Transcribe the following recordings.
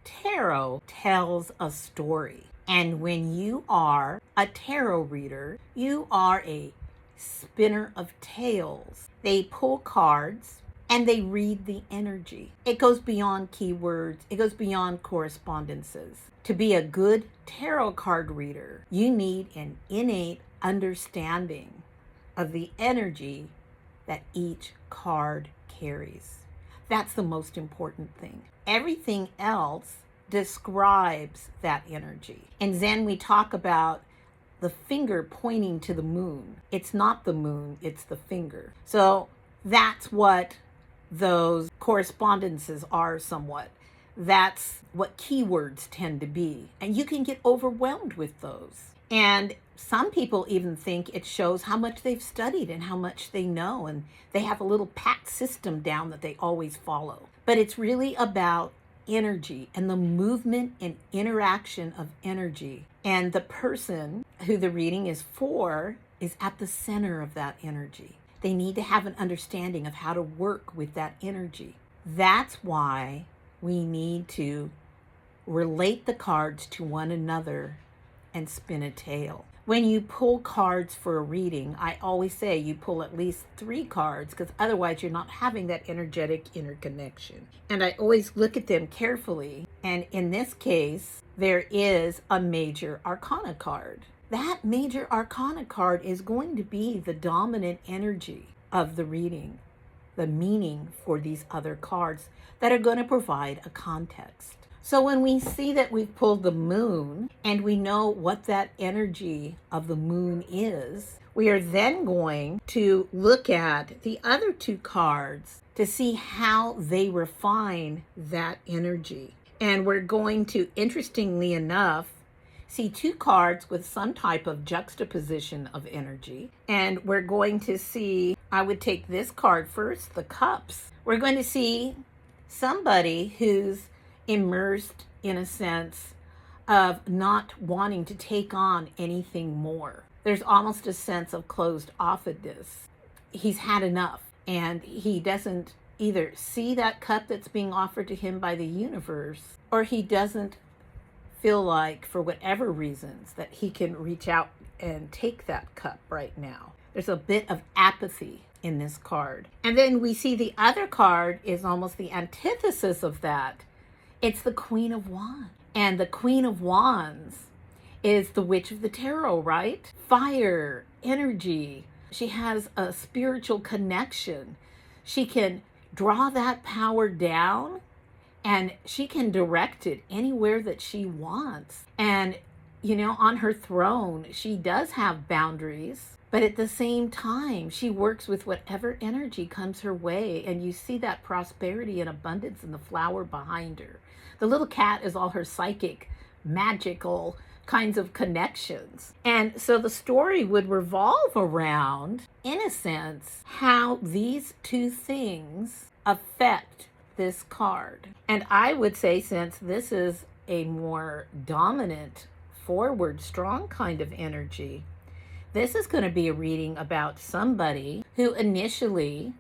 Tarot tells a story. And when you are a tarot reader, you are a spinner of tales. They pull cards and they read the energy. It goes beyond keywords, it goes beyond correspondences. To be a good tarot card reader, you need an innate understanding of the energy that each card carries. That's the most important thing. Everything else describes that energy. In Zen, we talk about the finger pointing to the moon. It's not the moon, it's the finger. So that's what those correspondences are somewhat. That's what keywords tend to be. And you can get overwhelmed with those. And some people even think it shows how much they've studied and how much they know. And they have a little pat system down that they always follow. But it's really about energy and the movement and interaction of energy. And the person who the reading is for is at the center of that energy. They need to have an understanding of how to work with that energy. That's why we need to relate the cards to one another and spin a tale. When you pull cards for a reading, I always say you pull at least 3 cards because otherwise you're not having that energetic interconnection. And I always look at them carefully. And in this case, there is a major arcana card. That major arcana card is going to be the dominant energy of the reading, the meaning for these other cards that are going to provide a context. So when we see that we've pulled the moon and we know what that energy of the moon is, we are then going to look at the other 2 cards to see how they refine that energy. And we're going to, interestingly enough, see 2 cards with some type of juxtaposition of energy. And we're going to see, I would take this card first, the cups. We're going to see somebody who's immersed in a sense of not wanting to take on anything more. There's almost a sense of closed offedness. He's had enough, and he doesn't either see that cup that's being offered to him by the universe, or he doesn't feel like, for whatever reasons, that he can reach out and take that cup right now. There's a bit of apathy in this card. And then we see the other card is almost the antithesis of that. It's the Queen of Wands. And the Queen of Wands is the Witch of the Tarot, right? Fire, energy. She has a spiritual connection. She can draw that power down and she can direct it anywhere that she wants. And, you know, on her throne, she does have boundaries, but at the same time, she works with whatever energy comes her way. And you see that prosperity and abundance in the flower behind her. The little cat is all her psychic, magical kinds of connections. And so the story would revolve around, in a sense, how these 2 things affect this card. And I would say, since this is a more dominant, forward, strong kind of energy, this is going to be a reading about somebody who initially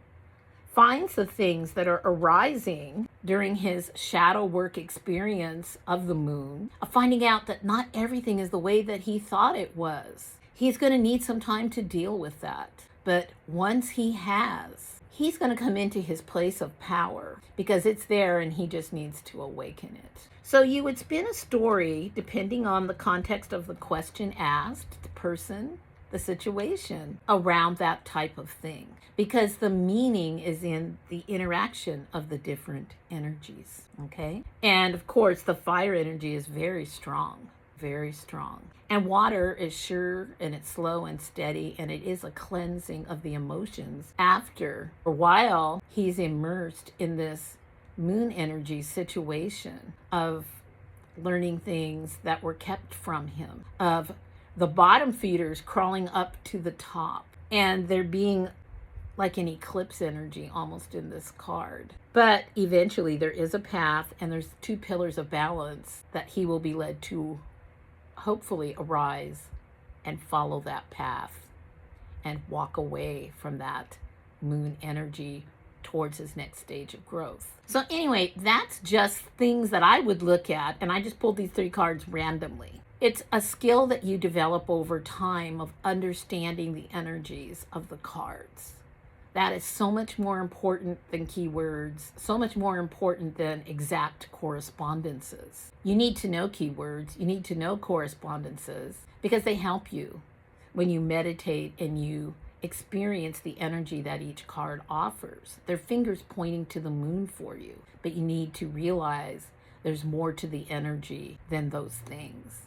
finds the things that are arising during his shadow work experience of the moon, of finding out that not everything is the way that he thought it was. He's going to need some time to deal with that. But once he has, he's going to come into his place of power because it's there and he just needs to awaken it. So you would spin a story depending on the context of the question asked, the person, the situation, around that type of thing, because the meaning is in the interaction of the different energies. Okay. And of course, the fire energy is very strong, very strong. And water is sure and it's slow and steady, and it is a cleansing of the emotions after a while he's immersed in this moon energy situation of learning things that were kept from him, of the bottom feeders crawling up to the top, and there being like an eclipse energy almost in this card. But eventually there is a path, and there's 2 pillars of balance that he will be led to hopefully arise and follow that path and walk away from that moon energy towards his next stage of growth. So anyway, that's just things that I would look at, and I just pulled these 3 cards randomly. It's a skill that you develop over time of understanding the energies of the cards. That is so much more important than keywords, so much more important than exact correspondences. You need to know keywords, you need to know correspondences, because they help you when you meditate and you experience the energy that each card offers. Their fingers pointing to the moon for you, but you need to realize there's more to the energy than those things.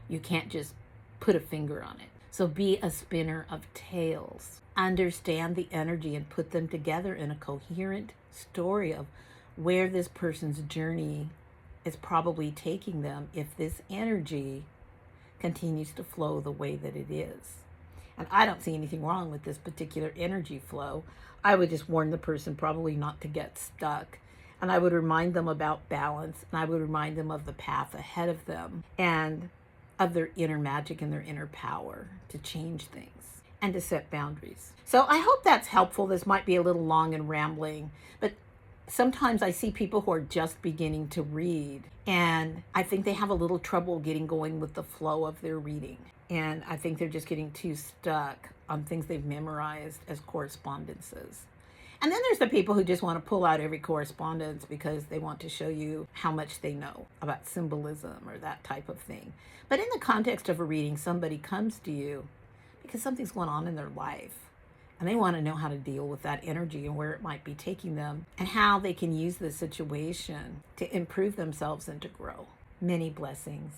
You can't just put a finger on it. So be a spinner of tales. Understand the energy and put them together in a coherent story of where this person's journey is probably taking them if this energy continues to flow the way that it is. And I don't see anything wrong with this particular energy flow. I would just warn the person probably not to get stuck. And I would remind them about balance, and I would remind them of the path ahead of them and of their inner magic and their inner power to change things and to set boundaries. So I hope that's helpful. This might be a little long and rambling, but sometimes I see people who are just beginning to read, and I think they have a little trouble getting going with the flow of their reading. And I think they're just getting too stuck on things they've memorized as correspondences. And then there's the people who just want to pull out every correspondence because they want to show you how much they know about symbolism or that type of thing. But in the context of a reading, somebody comes to you because something's going on in their life, and they want to know how to deal with that energy and where it might be taking them and how they can use the situation to improve themselves and to grow. Many blessings.